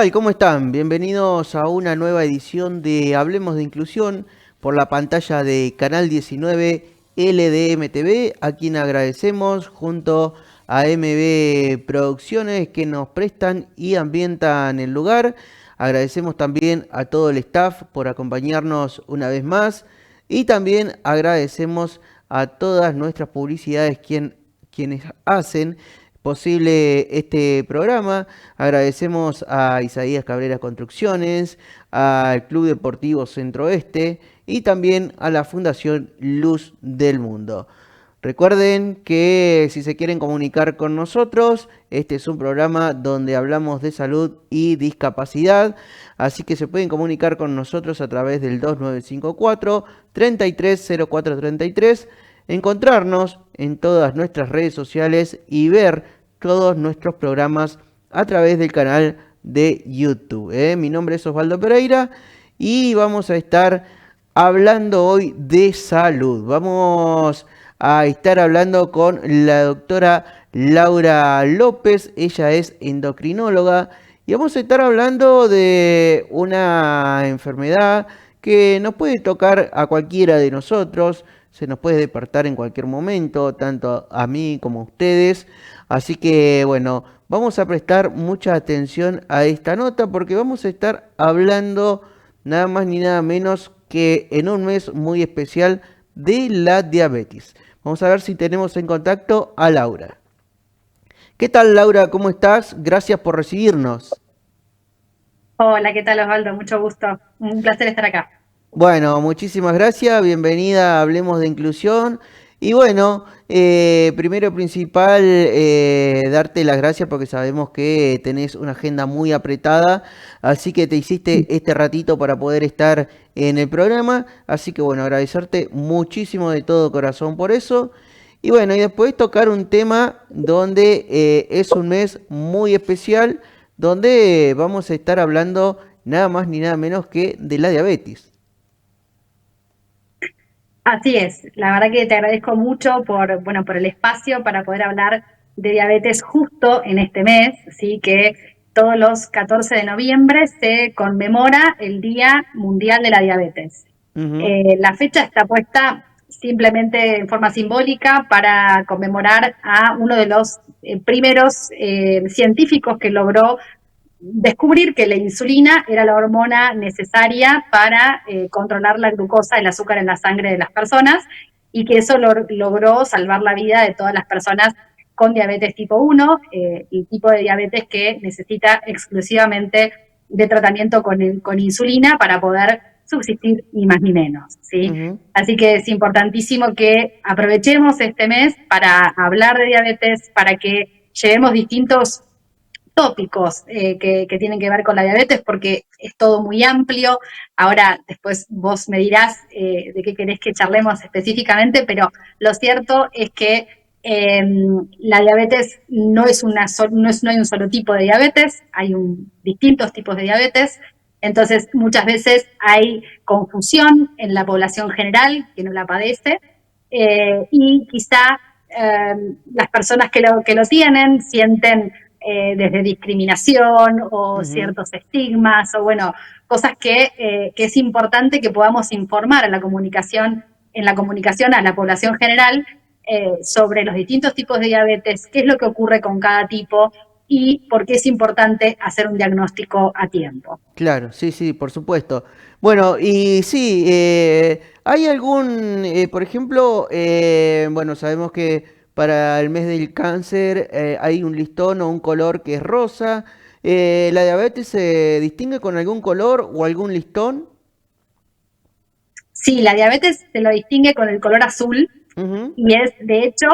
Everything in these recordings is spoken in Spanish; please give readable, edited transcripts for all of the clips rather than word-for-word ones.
tal? ¿Cómo están? Bienvenidos a una nueva edición de Hablemos de Inclusión por la pantalla de Canal 19 LDM TV, a quien agradecemos junto a MB Producciones que nos prestan y ambientan el lugar. Agradecemos también a todo el staff por acompañarnos una vez más y también agradecemos a todas nuestras publicidades quienes hacen posible este programa. Agradecemos a Isaías Cabrera Construcciones, al Club Deportivo Centro Oeste y también a la Fundación Luz del Mundo. Recuerden que si se quieren comunicar con nosotros, este es un programa donde hablamos de salud y discapacidad, así que se pueden comunicar con nosotros a través del 2954 330433, encontrarnos en todas nuestras redes sociales y ver todos nuestros programas a través del canal de YouTube. Mi nombre es Osvaldo Pereira y vamos a estar hablando hoy de salud. Vamos a estar hablando con la doctora Laura López. Ella es endocrinóloga y vamos a estar hablando de una enfermedad que nos puede tocar a cualquiera de nosotros, se nos puede despertar en cualquier momento, tanto a mí como a ustedes. Así que bueno, vamos a prestar mucha atención a esta nota porque vamos a estar hablando nada más ni nada menos que en un mes muy especial de la diabetes. Vamos a ver si tenemos en contacto a Laura. ¿Qué tal, Laura? ¿Cómo estás? Gracias por recibirnos. Hola, ¿qué tal, Osvaldo? Mucho gusto. Un placer estar acá. Bueno, muchísimas gracias, bienvenida a Hablemos de Inclusión. Y bueno, primero principal, darte las gracias porque sabemos que tenés una agenda muy apretada, así que te hiciste este ratito para poder estar en el programa. Así que bueno, agradecerte muchísimo de todo corazón por eso. Y bueno, y después tocar un tema donde es un mes muy especial, donde vamos a estar hablando nada más ni nada menos que de la diabetes. Así es, la verdad que te agradezco mucho por el espacio para poder hablar de diabetes justo en este mes, sí, que todos los 14 de noviembre se conmemora el Día Mundial de la Diabetes. Ujú. La fecha está puesta simplemente en forma simbólica para conmemorar a uno de los primeros científicos que logró descubrir que la insulina era la hormona necesaria para controlar la glucosa, el azúcar en la sangre de las personas, y que eso logró salvar la vida de todas las personas con diabetes tipo 1, el tipo de diabetes que necesita exclusivamente de tratamiento con insulina para poder subsistir ni más ni menos, ¿sí? Ujú. Así que es importantísimo que aprovechemos este mes para hablar de diabetes, para que llevemos distintos tópicos que tienen que ver con la diabetes, porque es todo muy amplio. Ahora, después vos me dirás de qué querés que charlemos específicamente, pero lo cierto es que eh, la diabetes no es no hay un solo tipo de diabetes, hay distintos tipos de diabetes. Entonces, muchas veces hay confusión en la población general que no la padece, y quizá las personas que lo tienen sienten desde discriminación o Ujú. ciertos estigmas o bueno, cosas que es importante que podamos informar en la comunicación a la población general sobre los distintos tipos de diabetes, qué es lo que ocurre con cada tipo y por qué es importante hacer un diagnóstico a tiempo. Claro, sí, sí, por supuesto. Bueno, y sí, ¿hay algún, por ejemplo, bueno, sabemos que para el mes del cáncer hay un listón o un color que es rosa. ¿La diabetes se distingue con algún color o algún listón? Sí, la diabetes se lo distingue con el color azul Ujú. y es, de hecho,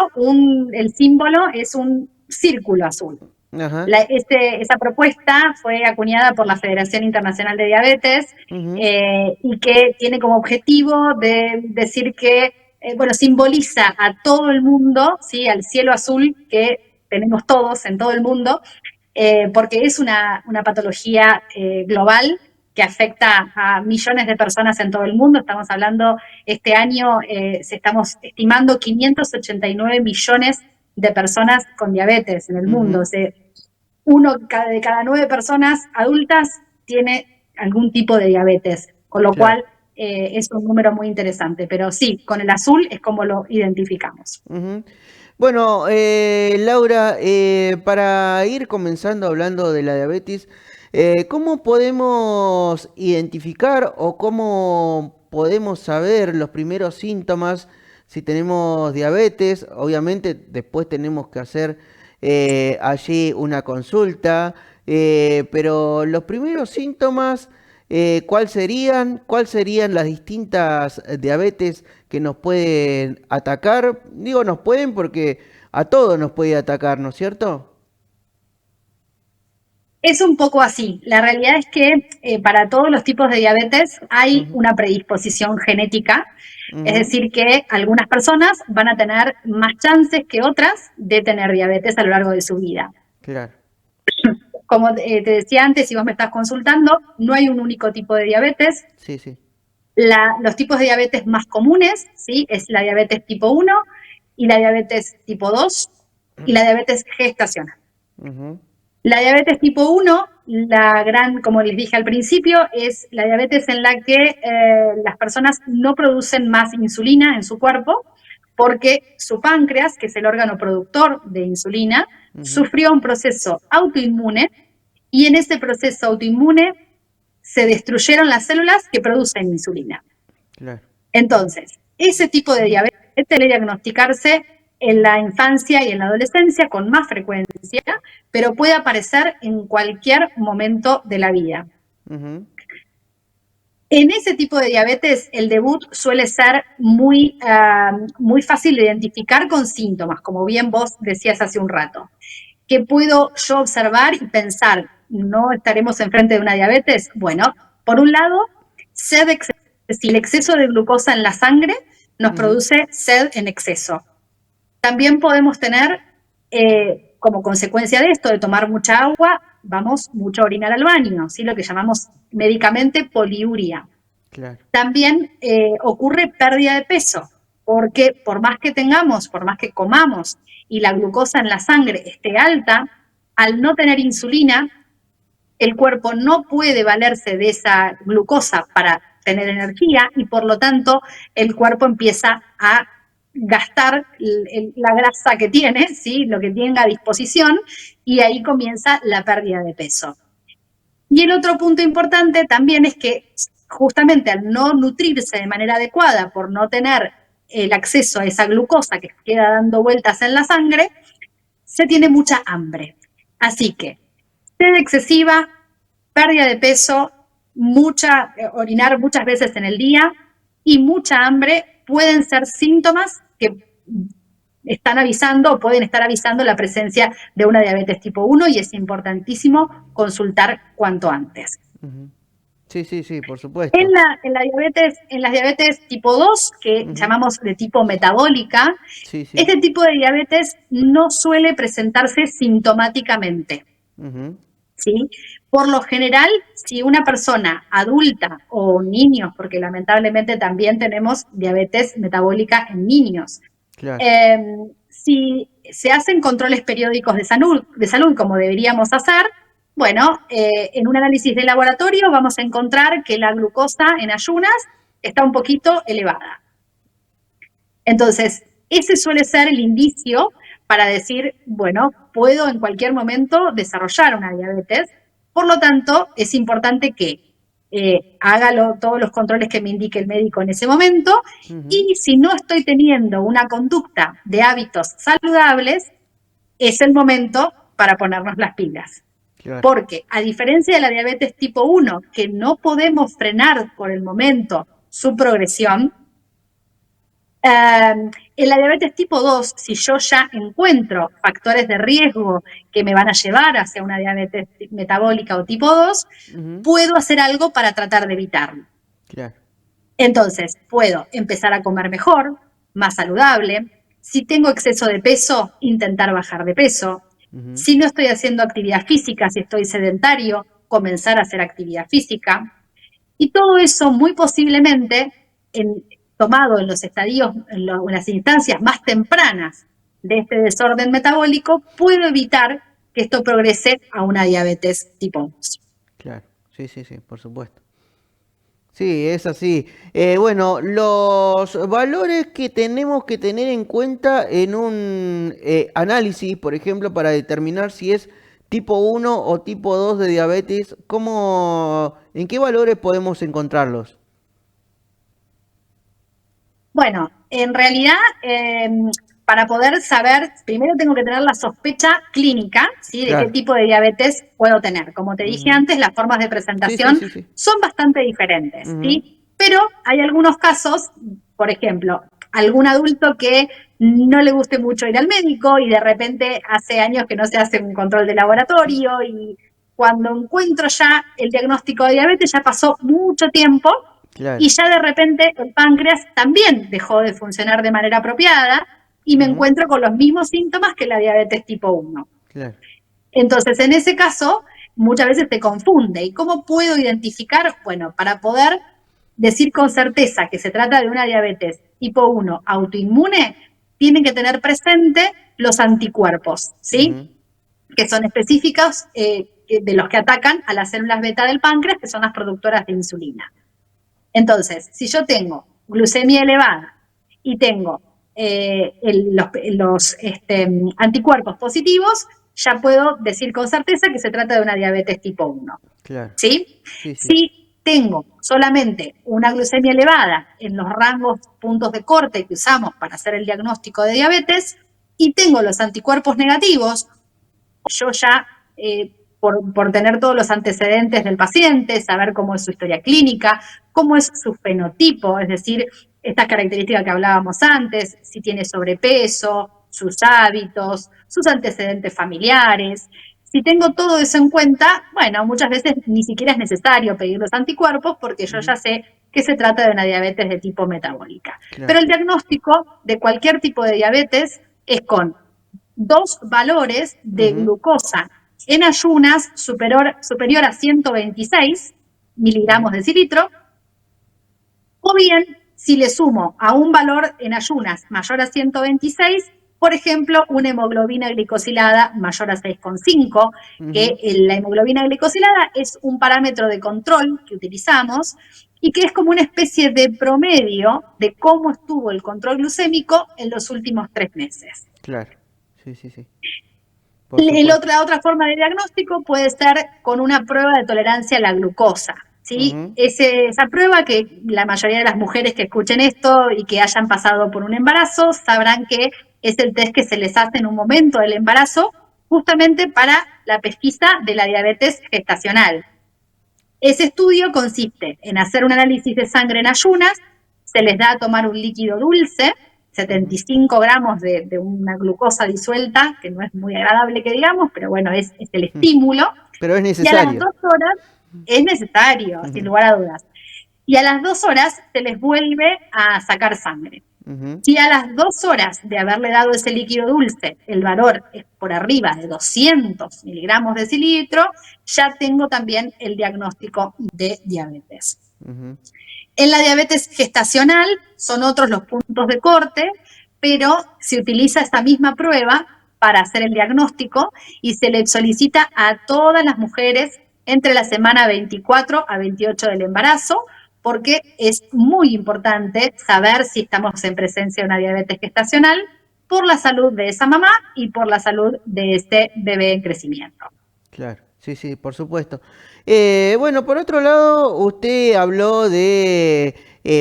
el símbolo es un círculo azul. Ajá. Esa propuesta fue acuñada por la Federación Internacional de Diabetes Ujú. y que tiene como objetivo de decir que, bueno, simboliza a todo el mundo, ¿sí? Al cielo azul que tenemos todos en todo el mundo, porque es una patología global que afecta a millones de personas en todo el mundo. Estamos hablando, este año estamos estimando 589 millones de personas con diabetes en el mundo. Ujú. O sea, de cada 9 personas adultas tiene algún tipo de diabetes, con lo Claro. cual es un número muy interesante. Pero sí, con el azul es como lo identificamos. Ujú. Bueno, Laura, para ir comenzando hablando de la diabetes, ¿cómo podemos identificar o cómo podemos saber los primeros síntomas si tenemos diabetes? Obviamente después tenemos que hacer allí una consulta, pero los primeros síntomas, ¿cuáles serían? ¿Cuáles serían las distintas diabetes que nos pueden atacar? Digo, nos pueden porque a todos nos puede atacar, ¿no es cierto? Es un poco así. La realidad es que para todos los tipos de diabetes hay Ujú, una predisposición genética, es ujú, decir, que algunas personas van a tener más chances que otras de tener diabetes a lo largo de su vida. claro. Como te decía antes, si vos me estás consultando, no hay un único tipo de diabetes. Sí, sí. Los tipos de diabetes más comunes, ¿sí? Es la diabetes tipo 1 y la diabetes tipo 2 y la diabetes gestacional. Ujú, La diabetes tipo 1, como les dije al principio, es la diabetes en la que las personas no producen más insulina en su cuerpo porque su páncreas, que es el órgano productor de insulina, ujú, sufrió un proceso autoinmune y en ese proceso autoinmune se destruyeron las células que producen insulina. claro. Entonces, ese tipo de diabetes debe diagnosticarse en la infancia y en la adolescencia con más frecuencia, pero puede aparecer en cualquier momento de la vida. Ujú, En ese tipo de diabetes, el debut suele ser muy fácil de identificar con síntomas, como bien vos decías hace un rato. ¿Qué puedo yo observar y pensar? ¿No estaremos enfrente de una diabetes? Bueno, por un lado, sed excesiva. Si el exceso de glucosa en la sangre nos ujú, produce sed en exceso. También podemos tener, como consecuencia de esto, de tomar mucha agua, vamos mucho a orinar al baño, ¿sí? Lo que llamamos médicamente poliuria. claro. También ocurre pérdida de peso, porque por más que tengamos, por más que comamos y la glucosa en la sangre esté alta, al no tener insulina, el cuerpo no puede valerse de esa glucosa para tener energía y por lo tanto el cuerpo empieza a gastar la grasa que tiene, ¿sí? Lo que tenga a disposición, y ahí comienza la pérdida de peso. Y el otro punto importante también es que justamente al no nutrirse de manera adecuada, por no tener el acceso a esa glucosa que queda dando vueltas en la sangre, se tiene mucha hambre. Así que sed excesiva, pérdida de peso, orinar muchas veces en el día y mucha hambre pueden ser síntomas que están avisando o pueden estar avisando la presencia de una diabetes tipo 1 y es importantísimo consultar cuanto antes. Ujú. Sí, sí, sí, por En, supuesto. la, en, la diabetes, en las diabetes tipo 2, que Ujú, llamamos de tipo metabólica, sí, sí. este tipo de diabetes no suele presentarse sintomáticamente. Ujú, ¿Sí? Por lo general, si una persona adulta o niños, porque lamentablemente también tenemos diabetes metabólica en niños, claro. eh, si se hacen controles periódicos de salud como deberíamos hacer, bueno, en un análisis de laboratorio vamos a encontrar que la glucosa en ayunas está un poquito elevada. Entonces, ese suele ser el indicio para decir, bueno, puedo en cualquier momento desarrollar una diabetes. Por lo tanto, es importante que haga todos los controles que me indique el médico en ese momento Ujú, y si no estoy teniendo una conducta de hábitos saludables, es el momento para ponernos las pilas. claro. Porque a diferencia de la diabetes tipo 1, que no podemos frenar por el momento su progresión, en la diabetes tipo 2, si yo ya encuentro factores de riesgo que me van a llevar hacia una diabetes metabólica o tipo 2, Ujú, puedo hacer algo para tratar de evitarlo. claro. Entonces, puedo empezar a comer mejor, más saludable. Si tengo exceso de peso, intentar bajar de peso. Ujú, Si no estoy haciendo actividad física, si estoy sedentario, comenzar a hacer actividad física. Y todo eso muy posiblemente, en, tomado en los estadios, en las instancias más tempranas de este desorden metabólico, puedo evitar que esto progrese a una diabetes tipo 2. Claro, sí, sí, sí, por supuesto. Sí, es así. Bueno, los valores que tenemos que tener en cuenta en un análisis, por ejemplo, para determinar si es tipo 1 o tipo 2 de diabetes, ¿en qué valores podemos encontrarlos? Bueno, en realidad, para poder saber, primero tengo que tener la sospecha clínica, ¿sí? De qué Claro. tipo de diabetes puedo tener. Como te dije Ujú. antes, las formas de Sí, sí, presentación sí, sí. son bastante diferentes, Ujú. ¿sí? Pero hay algunos casos, por ejemplo, algún adulto que no le guste mucho ir al médico y de repente hace años que no se hace un control de laboratorio y cuando encuentro ya el diagnóstico de diabetes ya pasó mucho tiempo Claro. y ya de repente el páncreas también dejó de funcionar de manera apropiada y me Ujú. encuentro con los mismos síntomas que la diabetes tipo 1. Claro. Entonces, en ese caso, muchas veces te confunde. ¿Y cómo puedo identificar? Bueno, para poder decir con certeza que se trata de una diabetes tipo 1 autoinmune, tienen que tener presente los anticuerpos, Ujú. ¿sí? Que son específicos de los que atacan a las células beta del páncreas, que son las productoras de insulina. Entonces, si yo tengo glucemia elevada y tengo anticuerpos positivos, ya puedo decir con certeza que se trata de una diabetes tipo 1. Claro. ¿Sí? Sí, sí. Si tengo solamente una glucemia elevada en los rangos puntos de corte que usamos para hacer el diagnóstico de diabetes y tengo los anticuerpos negativos, yo ya, por tener todos los antecedentes del paciente, saber cómo es su historia clínica, cómo es su fenotipo, es decir, estas características que hablábamos antes, si tiene sobrepeso, sus hábitos, sus antecedentes familiares. Si tengo todo eso en cuenta, bueno, muchas veces ni siquiera es necesario pedir los anticuerpos porque yo Ujú. ya sé que se trata de una diabetes de tipo metabólica. Claro. Pero el diagnóstico de cualquier tipo de diabetes es con dos valores de Ujú. glucosa en ayunas superior a 126 miligramos Ujú. de cilitro, o bien si le sumo a un valor en ayunas mayor a 126, por ejemplo, una hemoglobina glicosilada mayor a 6,5, que Ujú. la hemoglobina glicosilada es un parámetro de control que utilizamos y que es como una especie de promedio de cómo estuvo el control glucémico en los últimos 3 meses. Claro. Sí, sí, sí. Por supuesto. La otra forma de diagnóstico puede ser con una prueba de tolerancia a la glucosa. ¿Sí? Ujú. Esa prueba que la mayoría de las mujeres que escuchen esto y que hayan pasado por un embarazo sabrán que es el test que se les hace en un momento del embarazo justamente para la pesquisa de la diabetes gestacional. Ese estudio consiste en hacer un análisis de sangre en ayunas, se les da a tomar un líquido dulce, Ujú. 75 gramos de una glucosa disuelta, que no es muy agradable que digamos, pero bueno, es el estímulo, Pero es y a las necesario. 2 horas es necesario, sin Ujú. lugar a dudas, y a las 2 horas se les vuelve a sacar sangre. Ujú. Si a las 2 horas de haberle dado ese líquido dulce el valor es por arriba de 200 miligramos de cilitro, ya tengo también el diagnóstico de diabetes. Ujú. En la diabetes gestacional son otros los puntos de corte, pero se utiliza esta misma prueba para hacer el diagnóstico y se le solicita a todas las mujeres entre la semana 24 a 28 del embarazo, porque es muy importante saber si estamos en presencia de una diabetes gestacional por la salud de esa mamá y por la salud de este bebé en crecimiento. Claro, sí, sí, por supuesto. Bueno, por otro lado, usted habló de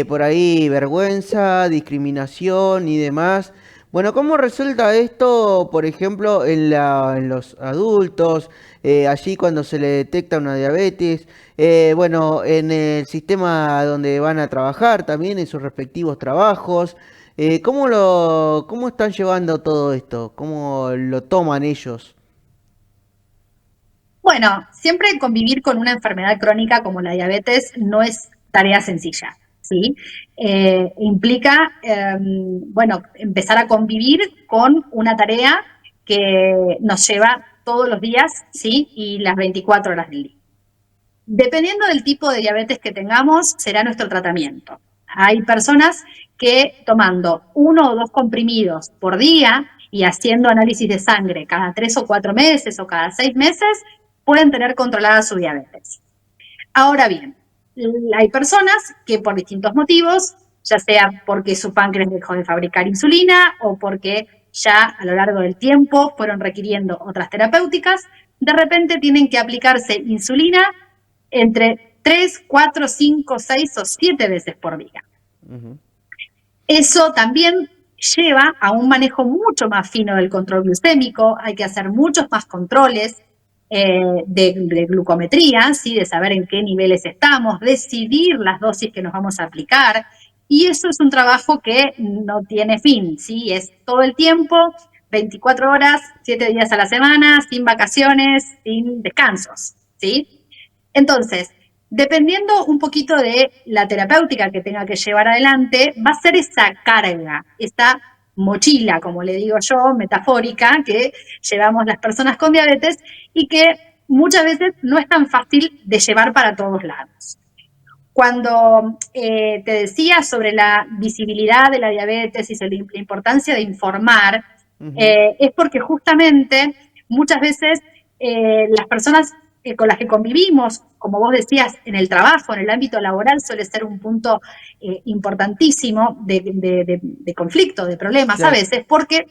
por ahí vergüenza, discriminación y demás. Bueno, ¿cómo resulta esto, por ejemplo, en los adultos, allí cuando se le detecta una diabetes? Bueno, en el sistema donde van a trabajar también, en sus respectivos trabajos. ¿Cómo están llevando todo esto? ¿Cómo lo toman ellos? Bueno, siempre convivir con una enfermedad crónica como la diabetes no es tarea sencilla, ¿sí? Implica, bueno, empezar a convivir con una tarea que nos lleva todos los días, ¿sí? Y las 24 horas del día. Dependiendo del tipo de diabetes que tengamos, será nuestro tratamiento. Hay personas que tomando 1 o 2 comprimidos por día y haciendo análisis de sangre cada 3 o 4 meses o cada 6 meses, pueden tener controlada su diabetes. Ahora bien, hay personas que por distintos motivos, ya sea porque su páncreas dejó de fabricar insulina o porque ya a lo largo del tiempo fueron requiriendo otras terapéuticas, de repente tienen que aplicarse insulina entre 3, 4, 5, 6 o 7 veces por día. Uh-huh. Eso también lleva a un manejo mucho más fino del control glucémico, hay que hacer muchos más controles de glucometría, ¿sí? De saber en qué niveles estamos, decidir las dosis que nos vamos a aplicar, y eso es un trabajo que no tiene fin, ¿sí? Es todo el tiempo, 24 horas, 7 días a la semana, sin vacaciones, sin descansos, ¿sí? Entonces, dependiendo un poquito de la terapéutica que tenga que llevar adelante, va a ser esa carga, esta mochila, como le digo yo, metafórica, que llevamos las personas con diabetes y que muchas veces no es tan fácil de llevar para todos lados. Cuando te decía sobre la visibilidad de la diabetes y sobre la importancia de informar, es porque justamente muchas veces las personas con las que convivimos, como vos decías, en el trabajo, en el ámbito laboral, suele ser un punto importantísimo de conflicto, de problemas a veces, porque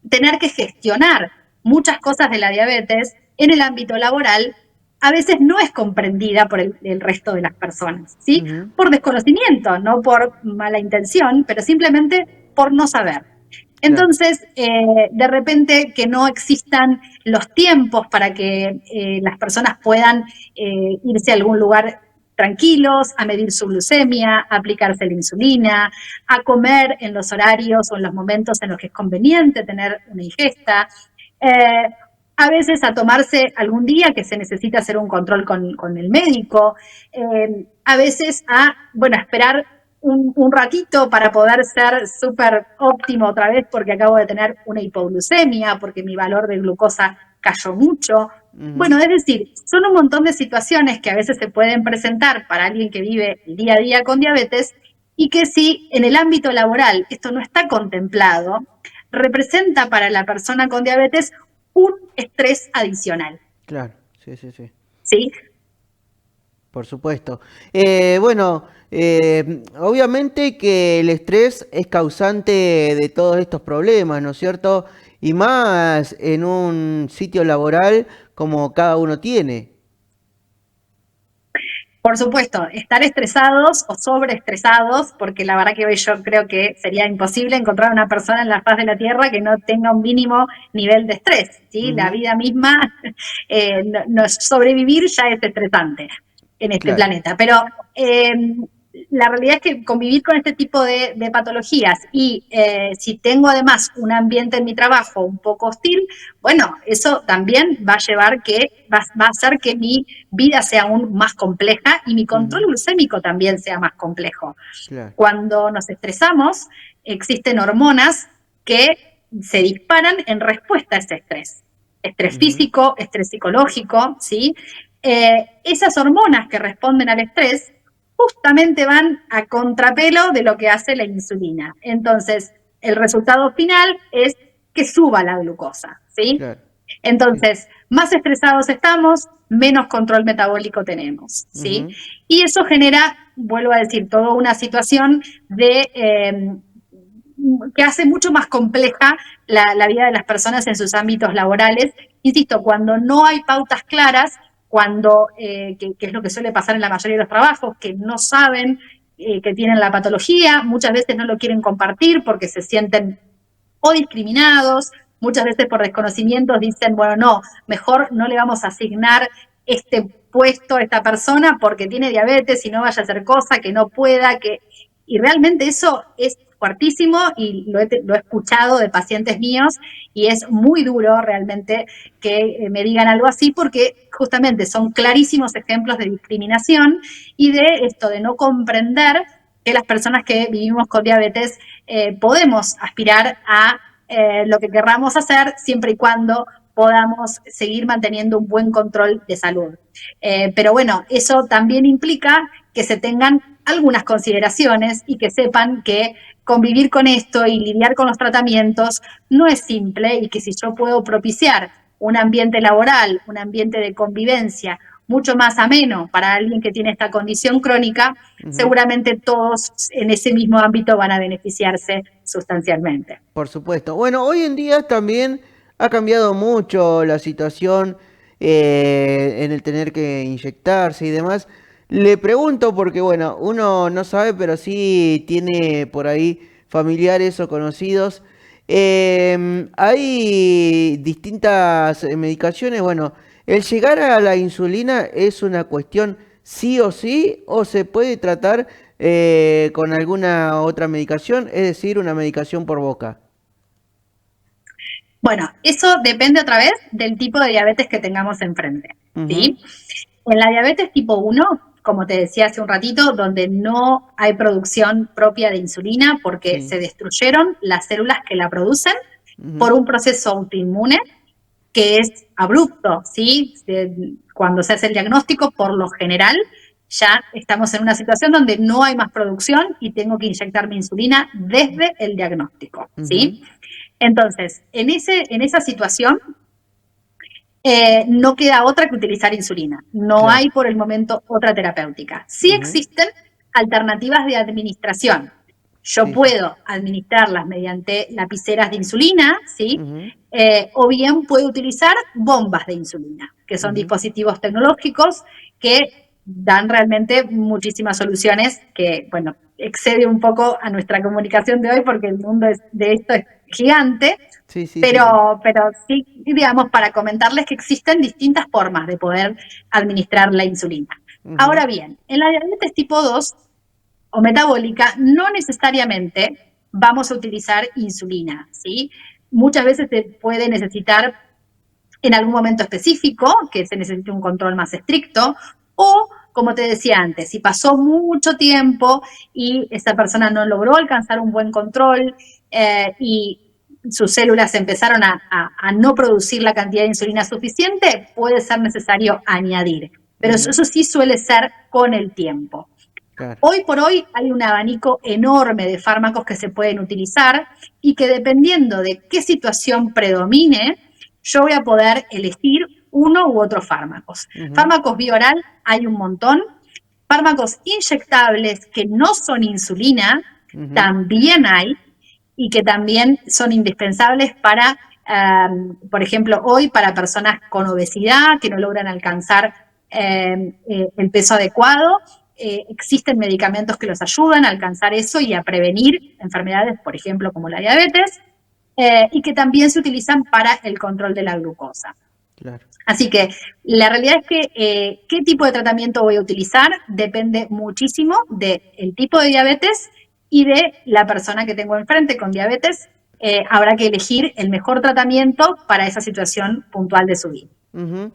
tener que gestionar muchas cosas de la diabetes en el ámbito laboral a veces no es comprendida por el resto de las personas, ¿sí? Por desconocimiento, no por mala intención, pero simplemente por no saber. Entonces, de repente que no existan los tiempos para que las personas puedan irse a algún lugar tranquilos, a medir su glucemia, a aplicarse la insulina, a comer en los horarios o en los momentos en los que es conveniente tener una ingesta, a veces a tomarse algún día que se necesita hacer un control con el médico, a veces a, bueno, esperar un ratito para poder ser súper óptimo otra vez porque acabo de tener una hipoglucemia, porque mi valor de glucosa cayó mucho. Bueno, es decir, son un montón de situaciones que a veces se pueden presentar para alguien que vive el día a día con diabetes y que si en el ámbito laboral esto no está contemplado, representa para la persona con diabetes un estrés adicional. Claro, sí, sí, sí. ¿Sí? Por supuesto. Bueno, obviamente que el estrés es causante de todos estos problemas, ¿no es cierto? Y más en un sitio laboral como cada uno tiene. Por supuesto, estar estresados o sobreestresados, porque la verdad que hoy yo creo que sería imposible encontrar una persona en la faz de la Tierra que no tenga un mínimo nivel de estrés, ¿sí? La vida misma, sobrevivir ya es estresante en este planeta, pero la realidad es que convivir con este tipo de patologías y si tengo además un ambiente en mi trabajo un poco hostil, bueno, eso también va a llevar que, va a hacer que mi vida sea aún más compleja y mi control glucémico también sea más complejo. Cuando nos estresamos, existen hormonas que se disparan en respuesta a ese estrés. Estrés físico, estrés psicológico, ¿sí? Esas hormonas que responden al estrés justamente van a contrapelo de lo que hace la insulina. Entonces, el resultado final es que suba la glucosa, ¿sí? Entonces, más estresados estamos, menos control metabólico tenemos, ¿sí? Y eso genera, vuelvo a decir, toda una situación de que hace mucho más compleja la vida de las personas en sus ámbitos laborales. Insisto, cuando no hay pautas claras, cuando, que es lo que suele pasar en la mayoría de los trabajos, que no saben que tienen la patología, muchas veces no lo quieren compartir porque se sienten o discriminados, muchas veces por desconocimientos dicen, bueno, no, mejor no le vamos a asignar este puesto a esta persona porque tiene diabetes y no vaya a hacer cosa, que no pueda, y realmente eso es fuertísimo y lo he escuchado de pacientes míos y es muy duro realmente que me digan algo así porque justamente son clarísimos ejemplos de discriminación y de esto de no comprender que las personas que vivimos con diabetes podemos aspirar a lo que querramos hacer siempre y cuando podamos seguir manteniendo un buen control de salud. Pero bueno, eso también implica que se tengan algunas consideraciones y que sepan que convivir con esto y lidiar con los tratamientos no es simple, y que si yo puedo propiciar un ambiente laboral, un ambiente de convivencia mucho más ameno para alguien que tiene esta condición crónica, seguramente todos en ese mismo ámbito van a beneficiarse sustancialmente. Por supuesto. Bueno, hoy en día también ha cambiado mucho la situación en el tener que inyectarse y demás. Le pregunto porque, bueno, uno no sabe, pero sí tiene por ahí familiares o conocidos. Hay distintas medicaciones. Bueno, el llegar a la insulina es una cuestión sí o se puede tratar con alguna otra medicación, es decir, una medicación por boca. Bueno, eso depende otra vez del tipo de diabetes que tengamos enfrente, Ujú. ¿sí? En la diabetes tipo 1, como te decía hace un ratito, donde no hay producción propia de insulina porque Sí. se destruyeron las células que la producen Ujú. por un proceso autoinmune que es abrupto, ¿sí? Cuando se hace el diagnóstico, por lo general, ya estamos en una situación donde no hay más producción y tengo que inyectar mi insulina desde el diagnóstico, Ujú. ¿sí? Entonces, en esa situación, no queda otra que utilizar insulina. No Claro. hay por el momento otra terapéutica. Sí Ujú. existen alternativas de administración. Yo Sí, sí. puedo administrarlas mediante lapiceras de insulina, ¿sí? Ujú. O bien puedo utilizar bombas de insulina, que son Ujú. dispositivos tecnológicos que dan realmente muchísimas soluciones que, bueno, excede un poco a nuestra comunicación de hoy porque el mundo de esto es gigante, Sí, sí, sí, sí. pero sí, digamos, para comentarles que existen distintas formas de poder administrar la insulina. Ujú. Ahora bien, en la diabetes tipo 2 o metabólica, no necesariamente vamos a utilizar insulina, ¿sí? Muchas veces se puede necesitar en algún momento específico, que se necesite un control más estricto, o, como te decía antes, si pasó mucho tiempo y esa persona no logró alcanzar un buen control y sus células empezaron a no producir la cantidad de insulina suficiente, puede ser necesario añadir. Pero Ujú. eso sí suele ser con el tiempo. Claro. Hoy por hoy hay un abanico enorme de fármacos que se pueden utilizar y que dependiendo de qué situación predomine, yo voy a poder elegir uno u otros fármacos. Ujú. Fármacos vía oral hay un montón. Fármacos inyectables que no son insulina Ujú. también hay y que también son indispensables para, por ejemplo, hoy para personas con obesidad que no logran alcanzar el peso adecuado. Existen medicamentos que los ayudan a alcanzar eso y a prevenir enfermedades, por ejemplo, como la diabetes, y que también se utilizan para el control de la glucosa. Claro. Así que la realidad es que qué tipo de tratamiento voy a utilizar depende muchísimo del tipo de diabetes y de la persona que tengo enfrente con diabetes. Habrá que elegir el mejor tratamiento para esa situación puntual de su vida. Ujú.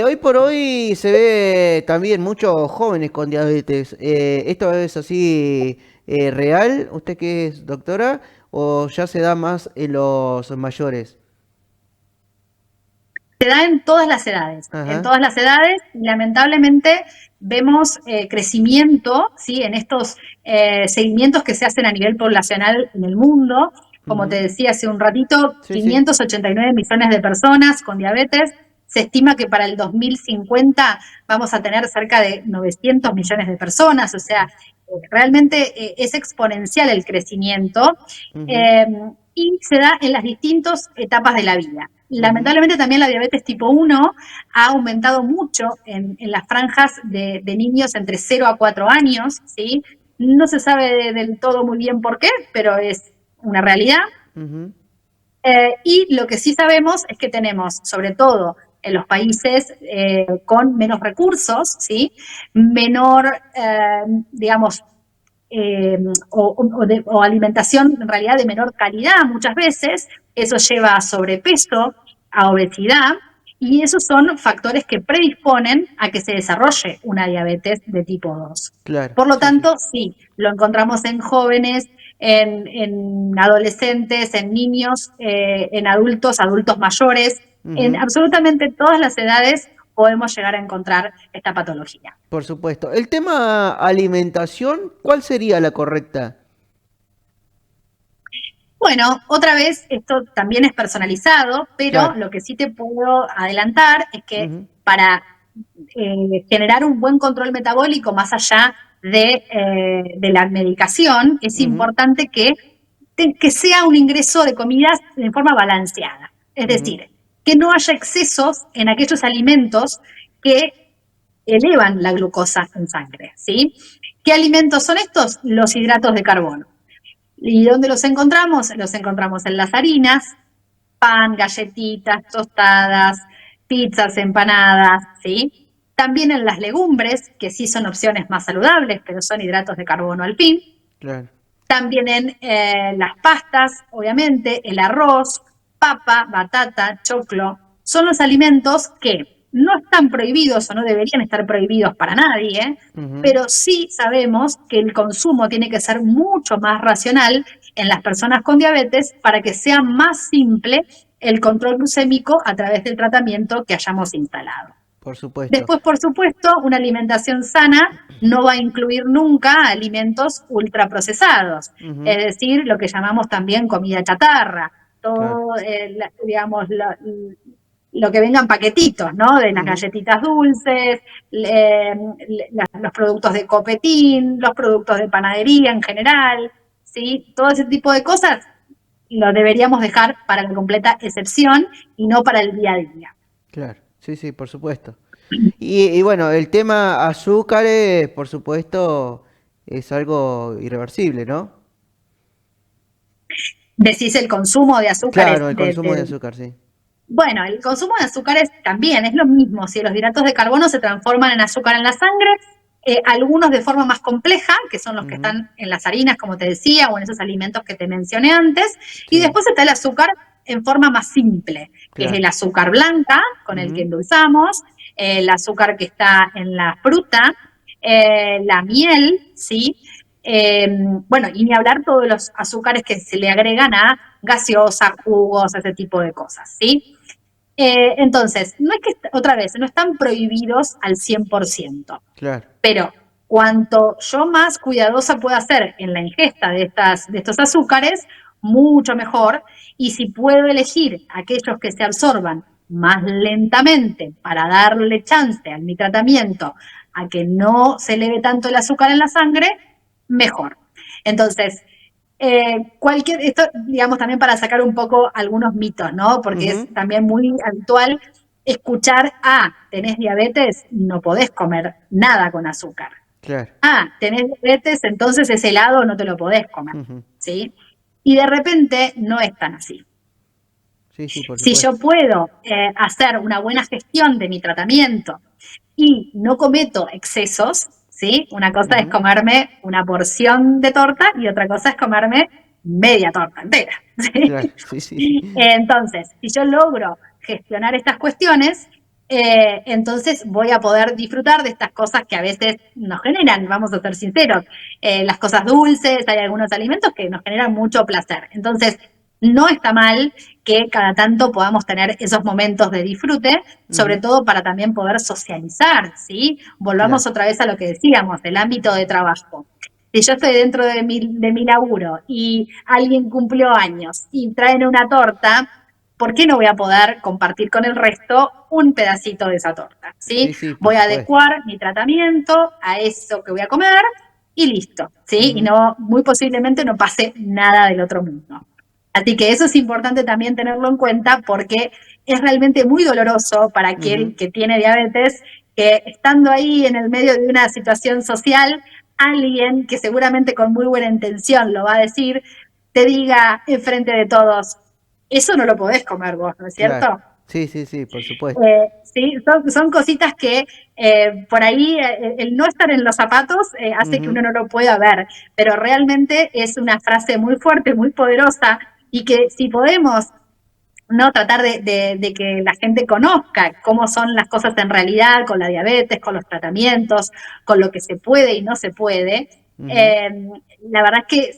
Hoy por hoy se ve también muchos jóvenes con diabetes. ¿Esto es así real? ¿Usted que es doctora? ¿O ya se da más en los mayores? Se da en Ajá. todas las edades, y lamentablemente vemos crecimiento, ¿sí? En estos seguimientos que se hacen a nivel poblacional en el mundo. Como te Ujú. decía hace un ratito, Sí, sí. 589 millones de personas con diabetes. Se estima que para el 2050 vamos a tener cerca de 900 millones de personas, o sea, realmente es exponencial el crecimiento. Ujú. eh, y se da en las distintas etapas de la vida. Ujú. Lamentablemente también la diabetes tipo 1 ha aumentado mucho en las franjas de niños entre 0 a 4 años, ¿sí? No se sabe del todo muy bien por qué, pero es una realidad. Ujú. Y lo que sí sabemos es que tenemos, sobre todo en los países con menos recursos, ¿sí? Menor, digamos, eh, o alimentación en realidad de menor calidad muchas veces. Eso lleva a sobrepeso, a obesidad, y esos son factores que predisponen a que se desarrolle una diabetes de tipo 2. Claro. Por lo Sí, sí. tanto, sí, lo encontramos en jóvenes, en adolescentes, en niños, en adultos, adultos mayores, en Ujú. absolutamente todas las edades podemos llegar a encontrar esta patología. Por supuesto. El tema alimentación, ¿cuál sería la correcta? Bueno, otra vez, esto también es personalizado, pero Claro. lo que sí te puedo adelantar es que Ujú, para generar un buen control metabólico más allá de la medicación, es ujú, importante que sea un ingreso de comidas de forma balanceada. Es ujú, decir, que no haya excesos en aquellos alimentos que elevan la glucosa en sangre, ¿sí? ¿Qué alimentos son estos? Los hidratos de carbono. ¿Y dónde los encontramos? Los encontramos en las harinas, pan, galletitas, tostadas, pizzas, empanadas, ¿sí? También en las legumbres, que sí son opciones más saludables, pero son hidratos de carbono al fin. claro. También en las pastas, obviamente, el arroz, papa, batata, choclo, son los alimentos que no están prohibidos o no deberían estar prohibidos para nadie, ¿eh? Ujú, Pero sí sabemos que el consumo tiene que ser mucho más racional en las personas con diabetes para que sea más simple el control glucémico a través del tratamiento que hayamos instalado. por supuesto. Después, por supuesto, una alimentación sana no va a incluir nunca alimentos ultraprocesados, Ujú, es decir, lo que llamamos también comida chatarra, claro. todo, digamos, lo que vengan paquetitos, ¿no? De las Ujú, galletitas dulces, los productos de copetín, los productos de panadería en general, ¿sí? Todo ese tipo de cosas lo deberíamos dejar para la completa excepción y no para el día a día. claro. Sí, sí, por supuesto. Y bueno, el tema azúcares, por supuesto, es algo irreversible, ¿no? Decís el consumo de azúcares Claro, el consumo de azúcar, sí. bueno, el consumo de azúcares también es lo mismo. Si los hidratos de carbono se transforman en azúcar en la sangre, algunos de forma más compleja, que son los que Ujú, están en las harinas, como te decía, o en esos alimentos que te mencioné antes, y sí, después está el azúcar en forma más simple, que es claro. el azúcar blanca, con el que Ujú, endulzamos, el azúcar que está en la fruta, la miel, ¿sí? Bueno, y ni hablar todos los azúcares que se le agregan a gaseosa, jugos, ese tipo de cosas, ¿sí? Entonces, no es que, otra vez, no están prohibidos al 100%, claro. pero cuanto yo más cuidadosa pueda ser en la ingesta de estos azúcares, mucho mejor. Y si puedo elegir aquellos que se absorban más lentamente para darle chance a mi tratamiento a que no se eleve tanto el azúcar en la sangre, mejor. Entonces, esto, digamos, también para sacar un poco algunos mitos, ¿no? Porque es Ujú, también muy habitual escuchar, tenés diabetes, no podés comer nada con azúcar. claro. Tenés diabetes, entonces ese helado no te lo podés comer, Ujú, ¿sí? Y de repente no es tan así. sí, sí, por Si supuesto. yo puedo hacer una buena gestión de mi tratamiento y no cometo excesos, ¿sí? Una cosa es Ujú, comerme una porción de torta y otra cosa es comerme media torta entera, claro, ¿sí? sí, sí. Entonces, si yo logro gestionar estas cuestiones, entonces voy a poder disfrutar de estas cosas que a veces nos generan, vamos a ser sinceros, las cosas dulces, hay algunos alimentos que nos generan mucho placer. Entonces, no está mal que cada tanto podamos tener esos momentos de disfrute, sobre Ujú, todo para también poder socializar, ¿sí? claro. Volvamos otra vez a lo que decíamos, el ámbito de trabajo. Si yo estoy dentro de mi laburo y alguien cumplió años y traen una torta, ¿por qué no voy a poder compartir con el resto un pedacito de esa torta? ¿Sí? Sí, sí, por Voy a supuesto. adecuar mi tratamiento a eso que voy a comer y listo, ¿sí? Y Ujú, no, muy posiblemente no pase nada del otro mundo. Así que eso es importante también tenerlo en cuenta porque es realmente muy doloroso para ujú, aquel que tiene diabetes que estando ahí en el medio de una situación social, alguien que seguramente con muy buena intención lo va a decir, te diga enfrente de todos, eso no lo podés comer vos, ¿no es claro. cierto? Sí, sí, sí, por supuesto. Sí, son cositas que por ahí el no estar en los zapatos hace que Ujú, uno no lo pueda ver, pero realmente es una frase muy fuerte, muy poderosa y que si podemos no tratar de que la gente conozca cómo son las cosas en realidad con la diabetes, con los tratamientos, con lo que se puede y no se puede. ujú, Eh, la verdad es que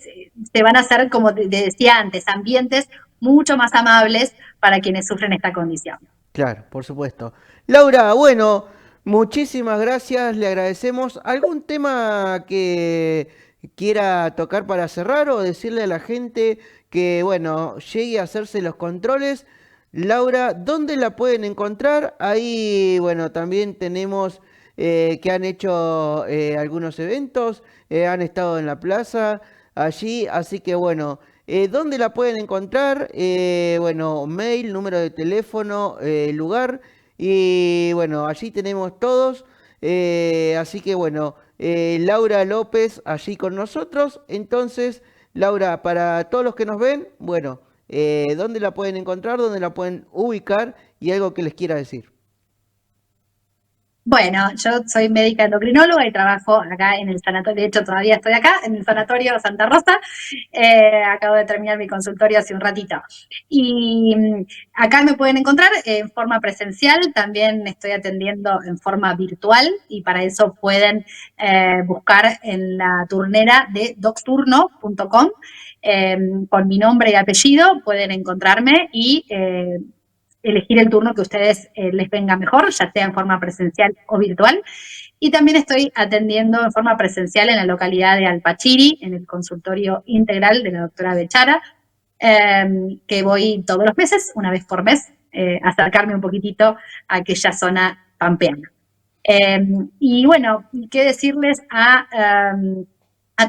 se van a hacer, como te decía antes, ambientes mucho más amables para quienes sufren esta condición. claro, por supuesto. Laura, bueno, muchísimas gracias, le agradecemos. ¿Algún tema que quiera tocar para cerrar o decirle a la gente que, bueno, llegue a hacerse los controles. Laura, ¿dónde la pueden encontrar? Ahí, bueno, también tenemos que han hecho algunos eventos, han estado en la plaza allí, así que bueno, ¿dónde la pueden encontrar? Bueno, mail, número de teléfono, lugar, y bueno, allí tenemos todos, así que bueno, Laura López allí con nosotros. Entonces, Laura, para todos los que nos ven, bueno, ¿dónde la pueden encontrar? ¿Dónde la pueden ubicar? Y algo que les quiera decir. Bueno, yo soy médica endocrinóloga y trabajo acá en el sanatorio, de hecho todavía estoy acá, en el Sanatorio Santa Rosa. Acabo de terminar mi consultorio hace un ratito. Y acá me pueden encontrar en forma presencial, también estoy atendiendo en forma virtual y para eso pueden buscar en la turnera de docturno.com. Con mi nombre y apellido pueden encontrarme y elegir el turno que a ustedes les venga mejor, ya sea en forma presencial o virtual. Y también estoy atendiendo en forma presencial en la localidad de Alpachiri, en el consultorio integral de la doctora Bechara, que voy todos los meses, una vez por mes, acercarme un poquitito a aquella zona pampeana. Y bueno, qué decirles a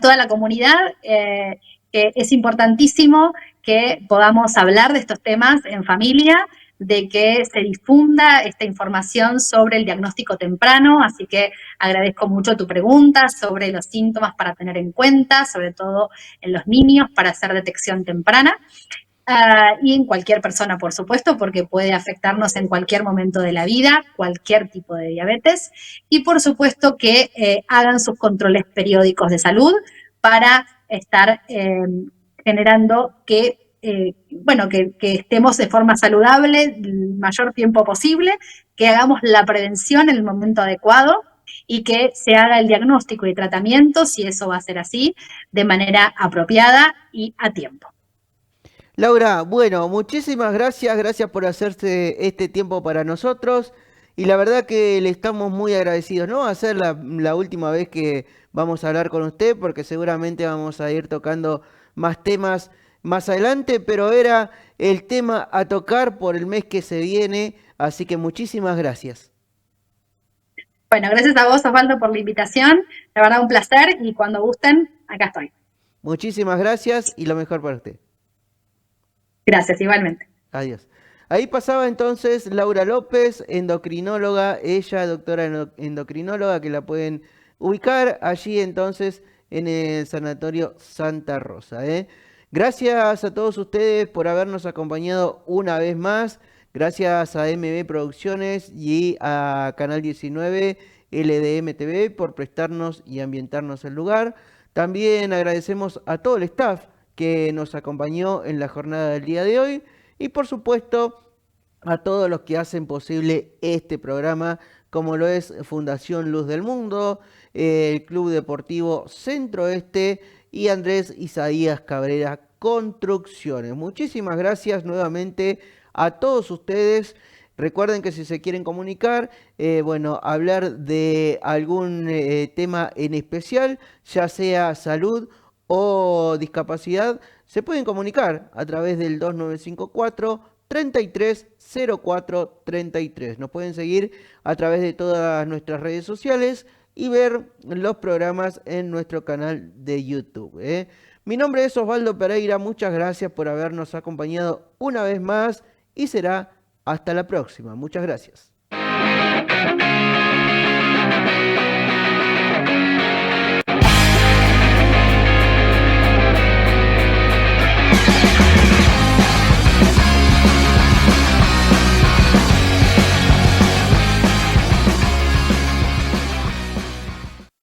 toda la comunidad, que es importantísimo que podamos hablar de estos temas en familia, de que se difunda esta información sobre el diagnóstico temprano, así que agradezco mucho tu pregunta sobre los síntomas para tener en cuenta, sobre todo en los niños, para hacer detección temprana. Y en cualquier persona, por supuesto, porque puede afectarnos en cualquier momento de la vida, cualquier tipo de diabetes. Y por supuesto que hagan sus controles periódicos de salud para estar generando que, bueno, que estemos de forma saludable el mayor tiempo posible, que hagamos la prevención en el momento adecuado y que se haga el diagnóstico y tratamiento, si eso va a ser así, de manera apropiada y a tiempo. Laura, bueno, muchísimas gracias, gracias por hacerse este tiempo para nosotros y la verdad que le estamos muy agradecidos. No va a ser la última vez que vamos a hablar con usted porque seguramente vamos a ir tocando más temas más adelante, pero era el tema a tocar por el mes que se viene, así que muchísimas gracias. Bueno, gracias a vos, Osvaldo, por la invitación. La verdad, un placer y cuando gusten, acá estoy. Muchísimas gracias y lo mejor para usted. Gracias, igualmente. Adiós. Ahí pasaba entonces Laura López, endocrinóloga, ella doctora endocrinóloga, que la pueden ubicar allí entonces en el Sanatorio Santa Rosa. Gracias a todos ustedes por habernos acompañado una vez más. Gracias a MB Producciones y a Canal 19 LDM TV por prestarnos y ambientarnos el lugar. También agradecemos a todo el staff que nos acompañó en la jornada del día de hoy. Y por supuesto, a todos los que hacen posible este programa, como lo es Fundación Luz del Mundo, el Club Deportivo Centro Oeste y Andrés Isaías Cabrera Construcciones. Muchísimas gracias nuevamente a todos ustedes. Recuerden que si se quieren comunicar, bueno, hablar de algún tema en especial, ya sea salud o discapacidad, se pueden comunicar a través del 2954 330433. Nos pueden seguir a través de todas nuestras redes sociales y ver los programas en nuestro canal de YouTube. Mi nombre es Osvaldo Pereira, muchas gracias por habernos acompañado una vez más y será hasta la próxima. Muchas gracias.